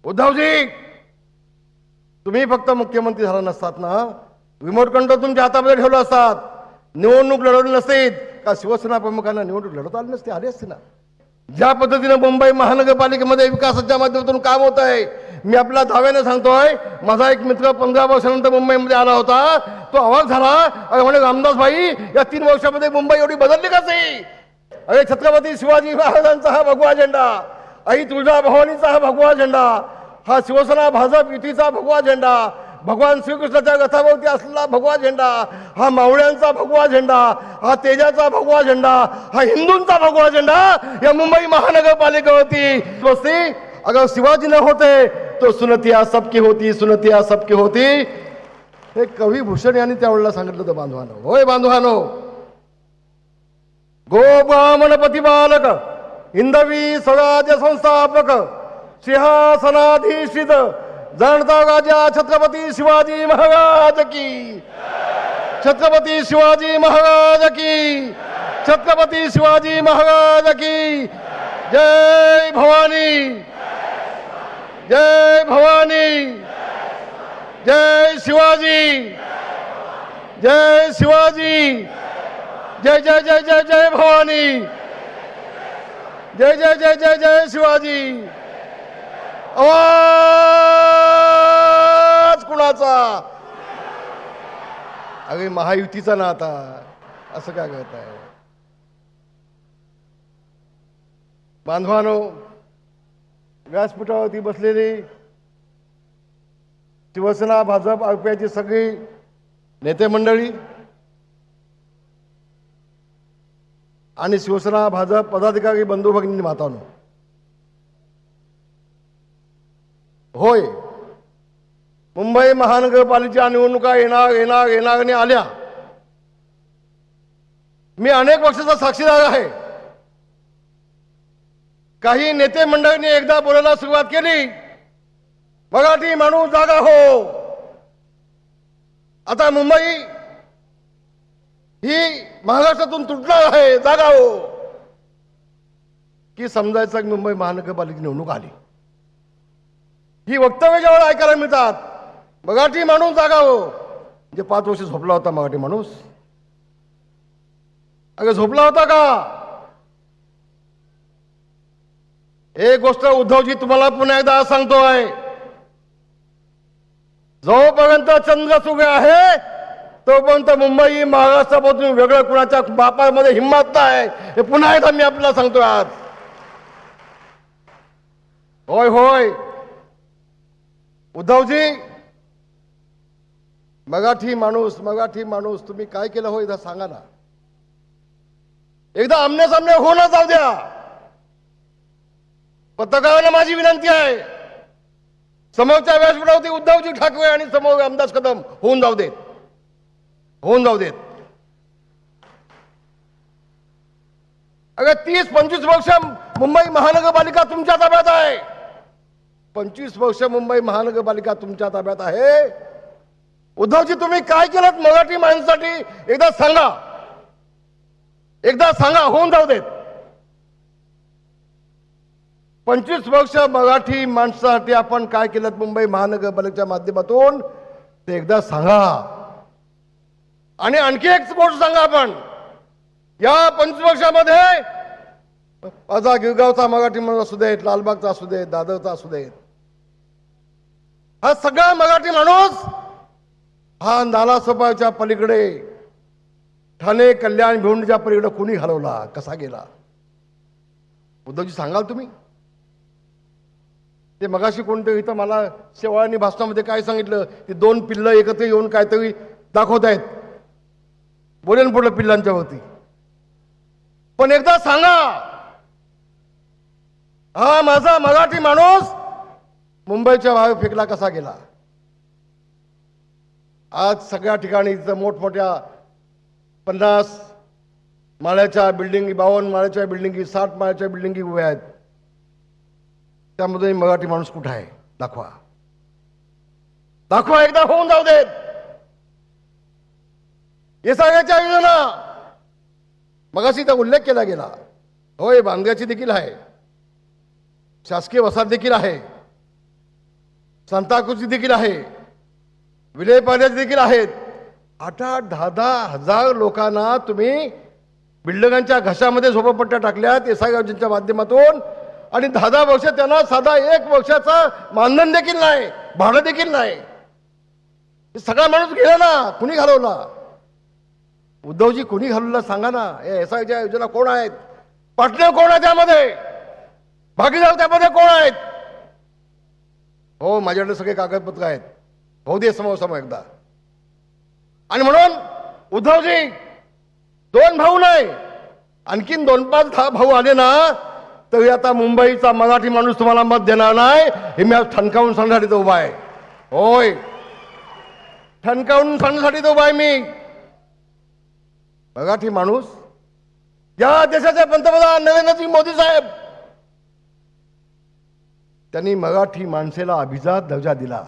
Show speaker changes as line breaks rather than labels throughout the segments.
उद्धवजी, तुम्ही फक्त मुख्यमंत्री झाला नसतात ना, रिमोट कंट्रोल तुमच्या हातामध्ये ठेवलं असतात, निवडणूक लढवली नसतीत का शिवसेना प्रमुखांना निवडणूक लढवता आली नसती, आली असती ना. ज्या पद्धतीने मुंबई महानगरपालिकेमध्ये विकासाच्या माध्यमातून काम होत आहे, मी आपल्या दाव्याने सांगतोय, माझा एक मित्र 15 वर्षानंतर मुंबईमध्ये आला होता, तो अवाक झाला. अरे म्हणे, रामदास भाई, या 3 वर्षामध्ये मुंबई एवढी बदलली कशी? अरे छत्रपती शिवाजी महाराजांचा हा भगवा झेंडा, आई तुळजाभवानीचा हा भगवा झेंडा, हा शिवसेना भाजप युतीचा भगवा झेंडा, भगवान श्रीकृष्णाच्या रथाभोवती असलेला भगवा झेंडा, हा मावळ्यांचा भगवा झेंडा, हा तेजाचा भगवा झेंडा, हा हिंदूंचा भगवा झेंडा या मुंबई महानगरपालिकेवरती बसती. अगर शिवाजी न होते तो सुनतिया सबकी होती, सुनतिया सबकी होती. हे कवी भूषण यांनी त्यावेळेला सांगितलं होतं बांधवानो. होय बांधवानो, गो ब्राह्मण प्रतिपालक, हिंदवी स्वराज्य संस्थापक, सिंहासनाधीशित जनता राजा छत्रपती शिवाजी महाराज की, छत्रपती शिवाजी महाराज की, छत्रपती शिवाजी महाराज की. जय भवानी, जय भवानी, जय शिवाजी, जय शिवाजी, जय जय जय जय जय भवानी, जय जय जय जय जय शिवाजी. आवाज कुणाचा? अरे महायुतीचा ना. आता असं काय करत आहे बांधवानो? व्यासपीठावरती बसलेली शिवसेना भाजप आरपीआयची सगळी नेते मंडळी आणि शिवसेना भाजप पदाधिकारी बंधू भगिनी मातांनो, होय, मुंबई महानगरपालिकेच्या निवडणुका येणार येणार येणार आल्या. मी अनेक वर्षाचा साक्षीदार आहे. काही नेते मंडळींनी एकदा बोलायला सुरुवात केली, मराठी माणूस जागा हो. आता मुंबई ही महाराष्ट्रातून तुटणार आहे, जागा हो, की समजायचं मुंबई महानगरपालिकेची निवडणूक आली. ही वक्तव्य जेव्हा ऐकायला मिळतात, मराठी माणूस जागा हो, म्हणजे 5 वर्ष झोपला होता मराठी माणूस. अगं झोपला होता का? एक गोष्ट उद्धवजी तुम्हाला पुन्हा एकदा सांगतोय, जोपर्यंत चंद्र सुगे आहे तोपर्यंत मुंबई महाराष्ट्रापासून वेगळं कुणाच्या बापामध्ये हिंमत नाही. हे पुन्हा एकदा मी आपल्याला सांगतोय आज. होय होय उद्धवजी, मराठी माणूस तुम्ही काय केलं हो एकदा सांगा ना. एकदा आमने सामने होणं जाऊ द्या. पत्रकारांना माझी विनंती आहे, समोरच्या व्यासपीठावरती उद्धवजी ठाकरे आणि समोर रामदास कदम होऊन जाऊ देत, होऊन जाऊ देत. अगं 30-25 वर्ष मुंबई महानगरपालिका तुमच्या ताब्यात आहे. 25 वर्ष मुंबई महानगरपालिका तुमच्या ताब्यात आहे. उद्धवजी तुम्ही काय केलं मराठी माणसासाठी एकदा सांगा, एकदा सांगा, होऊन जाऊ देत. 25 वर्ष मराठी माणसासाठी आपण काय केलं मुंबई महानगरपालिकेच्या माध्यमातून ते एकदा सांगा. आणि आणखी एक गोष्ट सांगा, आपण या 25 वर्षामध्ये माझा गिरगावचा मराठी माणूस असू देत, लालबागचा असू देत, दादरचा असू देत, हा सगळा मराठी माणूस हा नालासोपाच्या पलीकडे, ठाणे कल्याण भिवंडीच्या पलीकडे कोणी घालवला, कसा गेला? उद्धवजी सांगाल तुम्ही? ते मगाशी कोणतं इथं मला शेवाळांनी भाषणामध्ये काय सांगितलं, ते 2 पिल्लं एकत्र येऊन काहीतरी दाखवत आहेत. बोलेन पुढलं पिल्लांच्या वरती. पण एकदा सांगा, हा माझा मराठी माणूस मुंबईच्या बाहेर फेकला कसा गेला? आज सगळ्या ठिकाणी मोठमोठ्या 50 माळ्याच्या बिल्डिंगी, 52 माळ्याच्या बिल्डिंगी, 60 माळ्याच्या बिल्डिंगी उभ्या आहेत. त्यामध्ये मराठी माणूस कुठं आहे? दाखवा, दाखवा, एकदा होऊन जाऊ देत. येसाव्याच्या योजना मगाशी त्या उल्लेख केला गेला. होय, बांधकामाची देखील आहे, शासकीय वसाहत देखील आहे. सांताक्रुझ देखील आहे, विले पार्ले देखील आहेत. 8-10 हजार लोकांना तुम्ही बिल्डिंगांच्या घशामध्ये झोपडपट्ट्या टाकल्यात एसआय योजनेच्या माध्यमातून, आणि 10 वर्ष त्यांना साधा 1 वर्षाचा मानधन देखील नाही, भाडं देखील नाही. हे सगळा माणूस गेला ना, कुणी घालवला? उद्धवजी कुणी घालवला सांगा ना. एसआयच्या योजना कोण आहेत? पार्टनर कोण आहे त्यामध्ये? भागीदार त्यामध्ये कोण आहेत? हो, माझ्याकडे सगळे कागदपत्र आहेत, होऊ दे समोर एकदा. आणि म्हणून उद्धवजी 2 भाऊ नाही, आणखीन 2-5 भाऊ आले ना, तरी आता मुंबईचा मराठी माणूस तुम्हाला मत देणार नाही, हे मी आज ठणकावून सांगण्यासाठी उभा आहे. होय, ठणकावून सांगण्यासाठी उभा आहे मी. मराठी माणूस, या देशाचे पंतप्रधान नरेंद्रजी मोदी साहेब, त्यांनी मराठी माणसेला अभिजात दर्जा दिला.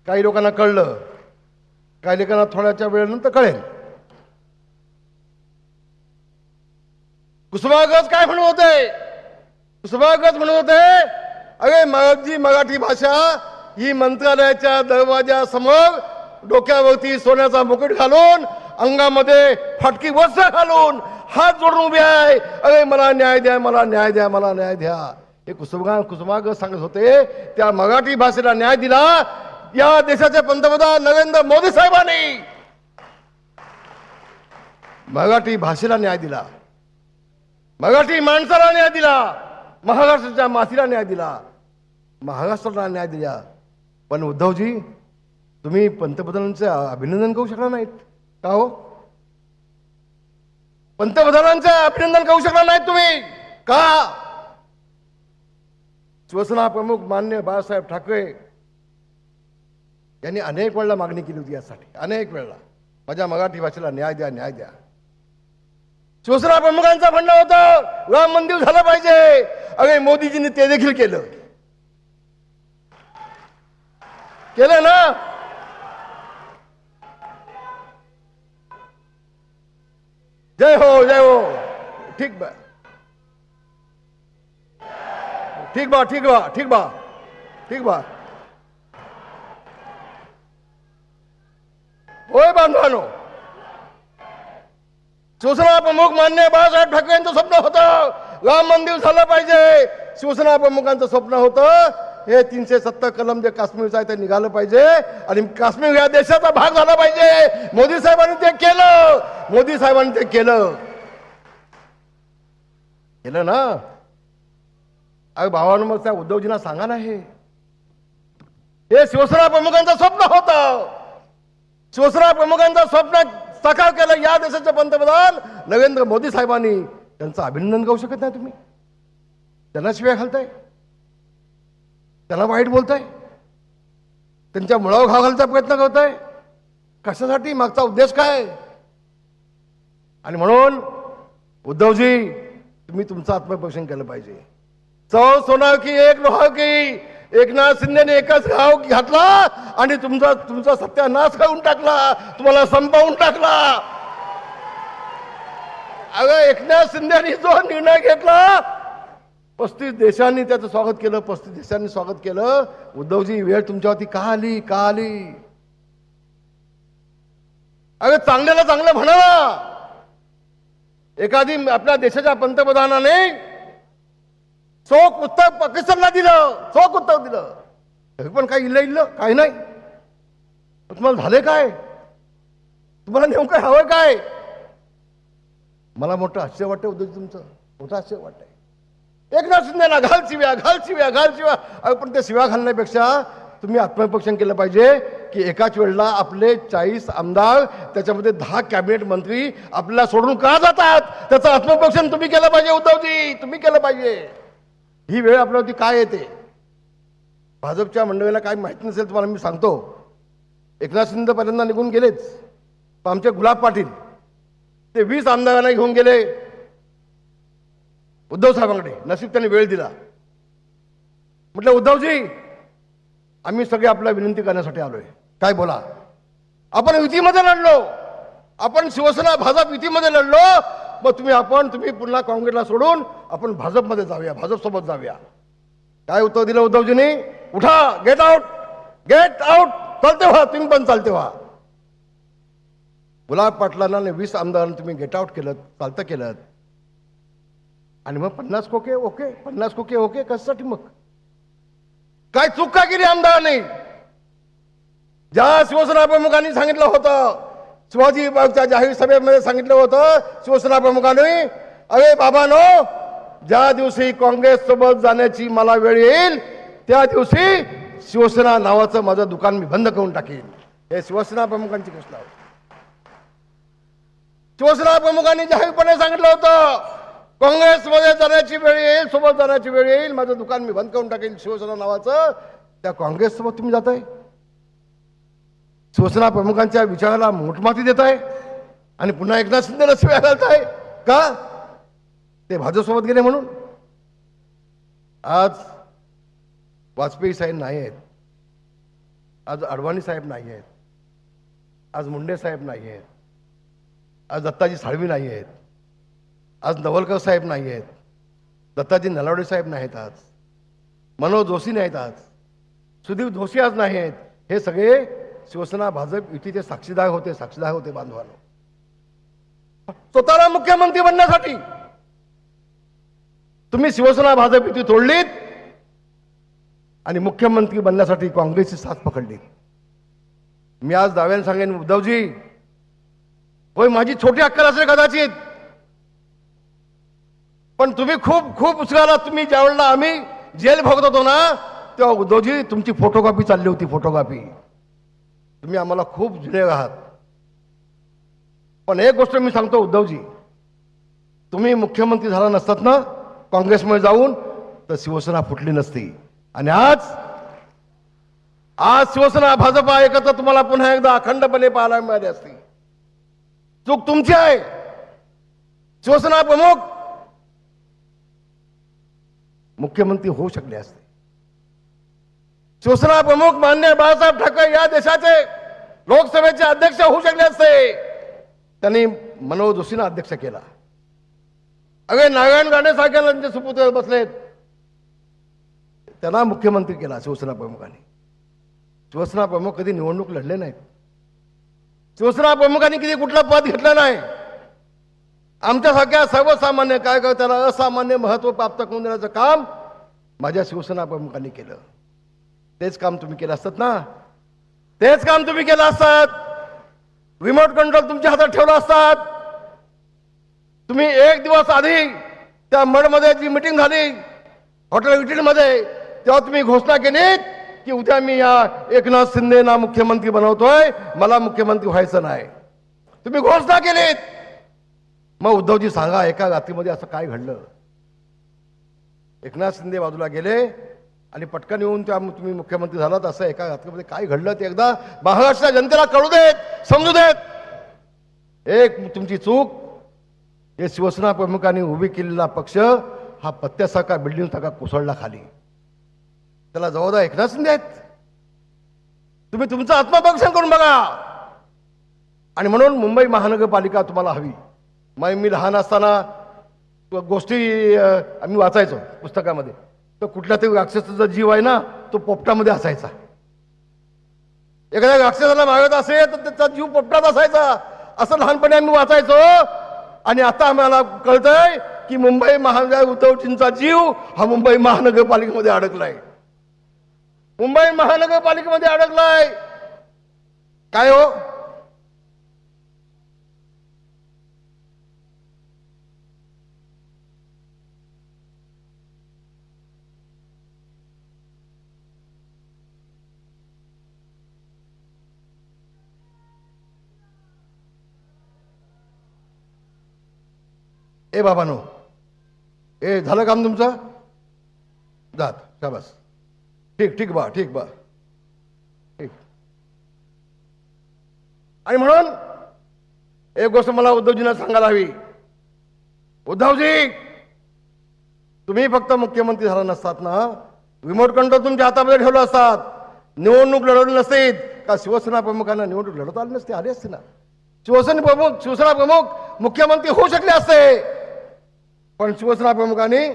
काही लोकांना कळलं, काही लोकांना थोड्याच्या वेळेनंतर कळेल. कुसुमाग्रज काय म्हणत होते? कुसुमाग्रज म्हणत होते, अरे माझी मराठी भाषा ही मंत्रालयाच्या दरवाजासमोर डोक्यावरती सोन्याचा मुकुट घालून, अंगामध्ये फाटकी वस्त्र घालून हात जोडून उभे आहे. अरे मला न्याय द्या, मला न्याय द्या, मला न्याय द्या. हे कुसुमाग्रज सांगत होते. त्या मराठी भाषेला न्याय दिला या देशाचे पंतप्रधान नरेंद्र मोदी साहेबांनी. मराठी भाषेला न्याय दिला, मराठी माणसाला न्याय दिला, महाराष्ट्राच्या मातीला न्याय दिला, महाराष्ट्राला न्याय दिला. पण उद्धवजी, तुम्ही पंतप्रधानांचे अभिनंदन करू शकला नाहीत का? हो, पंतप्रधानांचे अभिनंदन करू शकला नाहीत तुम्ही का? शिवसेना प्रमुख मान्य बाळासाहेब ठाकरे यांनी अनेक वेळा मागणी केली होती यासाठी, अनेक वेळा, माझ्या मराठी भाषेला न्याय द्या, न्याय द्या. शिवसेना प्रमुखांचं म्हणणं होतं राम मंदिर झालं पाहिजे. अरे मोदीजींनी ते देखील केलं ना. जय हो, जय हो. ठीक बा, ठीक बा, ठीक बा, ठीक बा, ठीक बा. होय बांधवानो, शिवसेना प्रमुख मान्य बाळासाहेब ठाकरे यांचं स्वप्न होतं राम मंदिर झालं पाहिजे. शिवसेना प्रमुखांचं स्वप्न होतं हे 370 कलम जे काश्मीरचं आहे ते निघालं पाहिजे आणि काश्मीर या देशाचा भाग झाला पाहिजे. मोदी साहेबांनी ते केलं, मोदी साहेबांनी ते केलं ना. अरे भावानं, मग त्या उद्धवजींना सांगा ना, हे शिवसेना प्रमुखांचं स्वप्न होतं. शिवसेना प्रमुखांचं स्वप्न साकार केलं या देशाचे पंतप्रधान नरेंद्र मोदी साहेबांनी. त्यांचं अभिनंदन करू शकत नाही तुम्ही? त्यांना शिव्या घालताय, त्यांना वाईट बोलताय, त्यांच्या मुळावर घाव घालण्याचा प्रयत्न करताय. कशासाठी? मागचा उद्देश काय? आणि म्हणून उद्धवजी, तुम्ही तुमचं आत्मपरीक्षण केलं पाहिजे. 100 सोना की 1 लोहा की, एकनाथ शिंदेने एकच घाव घातला आणि तुमचा सत्यानाश करून टाकला, तुम्हाला संपवून टाकला. अगं, एकनाथ शिंदेनी जो निर्णय घेतला, 35 देशांनी त्याचं स्वागत केलं, 35 देशांनी स्वागत केलं. उद्धवजी, वेळ तुमच्यावरती का आली, का आली? अगं, चांगल्याला चांगलं म्हणा ना. एखादी आपल्या देशाच्या पंतप्रधानाने चोख उत्तर पाकिस्तानला दिलं, चोख उत्तर दिलं, तरी पण काही इल्लं काही नाही. तुम्हाला झाले काय? तुम्हाला नेमकं हवं काय? मला मोठं आश्चर्य वाटतं उद्धव, तुमचं मोठं आश्चर्य वाटतंय. एकनाथ शिंदेना घाल शिव्या, घाल शिव्या, घाल शिव्या. पण ते शिव्या घालण्यापेक्षा तुम्ही आत्मपरीक्षण केलं पाहिजे की एकाच वेळेला आपले 40 आमदार, त्याच्यामध्ये 10 कॅबिनेट मंत्री आपल्याला सोडून का जातात, त्याचं आत्मपरीक्षण तुम्ही केलं पाहिजे उद्धवजी, तुम्ही केलं पाहिजे. ही वेळ आपल्यावरती काय येते? भाजपच्या मंडळीला काय माहिती नसेल तुम्हाला मी सांगतो. एकनाथ शिंदे पहिल्यांदा निघून गेलेच, पण आमचे गुलाब पाटील ते 20 आमदारांना घेऊन गेले उद्धव साहेबांकडे. नशीब त्यांनी वेळ दिला. म्हटलं, उद्धवजी, आम्ही सगळे आपला विनंती करण्यासाठी आलोय, काय बोला. आपण युतीमध्ये लढलो, आपण शिवसेना भाजप युतीमध्ये लढलो, मग तुम्ही पुन्हा काँग्रेसला सोडून आपण भाजपमध्ये जाऊया, भाजपसोबत जाऊया. काय उत्तर दिलं उद्धवजींनी? उठा, गेट आउट, गेट आउट, चालते व्हा, तुम्ही पण चालते व्हा. गुलाब पाटलांना 20 आमदारांना तुम्ही गेट आउट केलं, चालतं केलं, आणि मग 50 खोके ओके, 50 खोके ओके कशासाठी? मग काय चूक का केली आमदारांनी? ज्या शिवसेना प्रमुखांनी सांगितलं होतं, शिवाजी बागच्या जाहीर सभेमध्ये सांगितलं होतं शिवसेना प्रमुखांनी, अरे बाबांनो, ज्या दिवशी काँग्रेस सोबत जाण्याची मला वेळ येईल त्या दिवशी शिवसेना नावाचं माझं दुकान मी बंद करून टाकेन. हे शिवसेना प्रमुखांची घोषणा होती. शिवसेना प्रमुखांनी जाहीरपणे सांगितलं होतं, काँग्रेसमध्ये जाण्याची वेळ येईल, सोबत जाण्याची वेळ येईल, माझं दुकान मी बंद करून टाकेन शिवसेना नावाचं. त्या काँग्रेस सोबत तुम्ही जाताय, शिवसेना प्रमुखांच्या विचाराला मोठमाती देताय आणि पुन्हा एकनाथ शिंदेला शिव्या घालताय का? ते भाजपसोबत गेले म्हणून. आज वाजपेयी साहेब नाही आहेत, आज अडवाणी साहेब नाही आहेत, आज मुंडे साहेब नाही आहेत, आज दत्ताजी साळवी नाही आहेत, आज नवलकर साहेब नाही आहेत, दत्ताजी नलावडे साहेब नाहीत, आज मनोज जोशी नाहीत, आज सुदीप जोशी आज नाही आहेत. हे सगळे शिवसेना भाजप युतीचे साक्षीदार होते बांधवांनो. स्वतःला मुख्यमंत्री बनण्यासाठी तुम्ही शिवसेना भाजप युती तोडलीत आणि मुख्यमंत्री बनण्यासाठी काँग्रेसची साथ पकडली. मी आज दाव्याने सांगेन, उद्धवजी, होय माझी छोटी अक्कल असेल कदाचित, पण तुम्ही खूप खूप उशिरा, तुम्ही ज्यावेळेला आम्ही जेल भोगत होतो ना, तेव्हा उद्धवजी तुमची फोटोकॉपी चालली होती, फोटोकॉपी. तुम्ही आम्हाला खूप जुने आहात. पण एक गोष्ट मी सांगतो उद्धवजी, तुम्ही मुख्यमंत्री झाला नसतात ना काँग्रेसमध्ये जाऊन, तर शिवसेना फुटली नसती. आणि आज शिवसेना भाजपा एकत्र तुम्हाला पुन्हा एकदा अखंडपणे पाहायला मिळाली असती. चूक तुमची आहे. शिवसेना प्रमुख मुख्यमंत्री होऊ शकले असते. शिवसेना प्रमुख माननीय बाळासाहेब ठाकरे या देशाचे लोकसभेचे अध्यक्ष होऊ शकले असते. त्यांनी मनोज जोशींना अध्यक्ष केला. अगे नारायण राणे सारख्या सुपुत्र बसलेत, त्यांना मुख्यमंत्री केला शिवसेना प्रमुखांनी. शिवसेना प्रमुख कधी निवडणूक लढले नाहीत. शिवसेना प्रमुखांनी कधी कुठलं पद घेतलं नाही. आमच्यासारख्या सर्वसामान्य कार्यकर्त्याला असामान्य महत्व प्राप्त करून देण्याचं काम माझ्या शिवसेना प्रमुखांनी केलं. तेच काम तुम्ही केलं असतात ना, तेच काम तुम्ही केलं असतात. रिमोट कंट्रोल तुमच्या हातात ठेवला असतात. तुम्ही एक दिवस आधी त्या मडमध्ये जी मिटिंग झाली हॉटेल विटीमध्ये, तेव्हा तुम्ही घोषणा केलीत की उद्या मी या एकनाथ शिंदेना मुख्यमंत्री बनवतोय, मला मुख्यमंत्री व्हायचं नाही. तुम्ही घोषणा केलीत. मग उद्धवजी सांगा, एका रात्रीमध्ये असं काय घडलं? एकनाथ शिंदे बाजूला गेले आणि पटकन येऊन त्या तुम्ही मुख्यमंत्री झालात. असं एका रात्रीमध्ये काय घडलं ते एकदा महाराष्ट्र जनतेला कळू देत, समजू देत. एक तुमची चूक, हे शिवसेना प्रमुखांनी उभी केलेला पक्ष हा पत्त्यासारखा बिल्डिंग सारखा कोसळला खाली. त्याला जबाबदार एकनाथ शिंदे आहेत. तुम्ही तुमचं आत्मपरीक्षण करून बघा. आणि म्हणून मुंबई महानगरपालिका तुम्हाला हवी. मी लहान असताना गोष्टी आम्ही वाचायचो पुस्तकामध्ये, तर कुठल्या तरी राक्षसाचा जीव आहे ना, तो पोपटामध्ये असायचा. एखाद्या राक्षसाला मागत असेल तर त्याचा जीव पोपटात असायचा, असं लहानपणी आम्ही वाचायचो. आणि आता आम्हाला कळतंय की मुंबई महानगर उद्धवजींचा जीव हा मुंबई महानगरपालिकेमध्ये अडकलाय. मुंबई महानगरपालिकेमध्ये अडकलाय. काय हो, ए बाबानो, ए झालं काम तुमचं? जात शाबास, ठीक ठीक बा, ठीक बा, ठीक. आणि म्हणून एक गोष्ट मला उद्धवजींना सांगायला हवी. उद्धवजी, तुम्ही फक्त मुख्यमंत्री झाला नसतात ना, रिमोट कंट्रोल तुमच्या हातामध्ये ठेवलं असतात, निवडणूक लढवली नसतीत का शिवसेना प्रमुखांना निवडणूक लढवता आली नसते, आली असते ना. शिवसेना प्रमुख मुख्यमंत्री होऊ शकले असते, पण शिवसेना प्रमुखांनी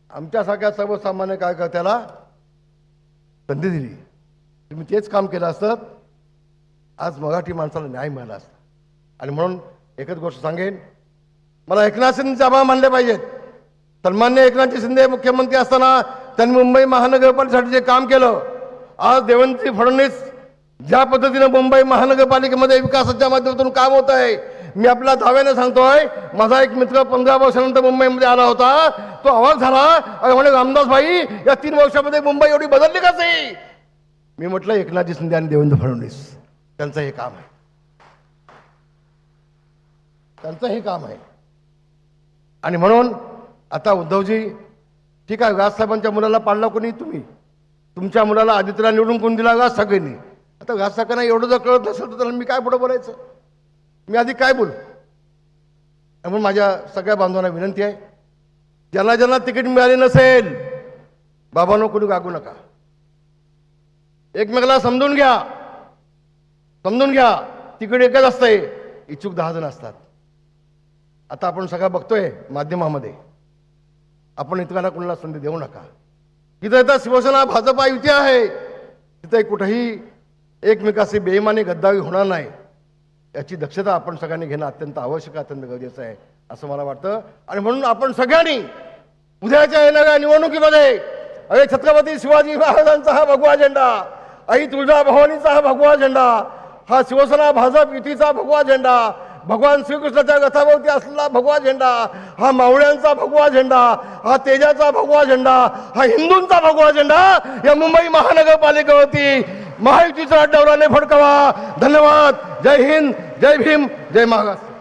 आमच्यासारख्या सर्वसामान्य कार्यकर्त्याला संधी दिली. तुम्ही तेच काम केलं असतं, आज मराठी माणसाला न्याय मिळाला असता. आणि म्हणून एकच गोष्ट सांगेन, मला एकनाथ शिंदेचे आभार मानले पाहिजेत. सन्मान्य एकनाथजी शिंदे मुख्यमंत्री असताना त्यांनी मुंबई महानगरपालिकेसाठी जे काम केलं, आज देवेंद्र फडणवीस ज्या पद्धतीने मुंबई महानगरपालिकेमध्ये विकासाच्या माध्यमातून काम होत आहे, मी आपल्या दाव्याने सांगतोय, माझा एक मित्र 15 वर्षानंतर मुंबईमध्ये आला होता, तो अवाक झाला आणि म्हणे रामदास भाई या 3 वर्षामध्ये मुंबई एवढी बदलली कशी. मी म्हटलं एकनाथजी शिंदे आणि देवेंद्र फडणवीस त्यांचं हे काम आहे, त्यांचं हे काम आहे. आणि म्हणून आता उद्धवजी, ठीक आहे, राजसाहेबांच्या मुलाला पाडला कोणी, तुम्ही. तुमच्या मुलाला आदित्यला निवडून कोण दिला, राज ठाकरेंनी. आता राज ठाकरेंना एवढं जर कळत नसेल तर त्याला मी काय पुढं बोलायचं, मी आधी काय बोलू. म्हणून माझ्या सगळ्या बांधवांना विनंती आहे, ज्यांना ज्यांना तिकीट मिळाले नसेल, बाबांनो कोणी गागू नका, एकमेकाला समजून घ्या, समजून घ्या. तिकीट एकच असतंय, इच्छुक 10 जण असतात. आता आपण सगळं बघतोय माध्यमामध्ये, आपण इतकांना कोणाला संधी देऊ नका. तिथं आता शिवसेना भाजपा युती आहे, तिथे कुठेही एकमेकाशी बेईमानी गद्दारी होणार नाही, याची दक्षता आपण सगळ्यांनी घेणं अत्यंत आवश्यक, अत्यंत गरजेचं आहे असं मला वाटतं. आणि म्हणून आपण सगळ्यांनी उद्याच्या येणाऱ्या निवडणुकीमध्ये अरे छत्रपती शिवाजी महाराजांचा हा भगवा झेंडा, आई तुळजाभवानीचा हा भगवा झेंडा, हा शिवसेना भाजप युतीचा भगवा झेंडा, भगवान श्रीकृष्णाच्या रथाभोवती असलेला भगवा झेंडा, हा मावळ्यांचा भगवा झेंडा, हा तेजाचा भगवा झेंडा, हा हिंदूंचा भगवा झेंडा या मुंबई महानगरपालिकेवरती महायुतीचा डौराने फडकावा. धन्यवाद. जय हिंद, जय भीम, जय महाराष्ट्र.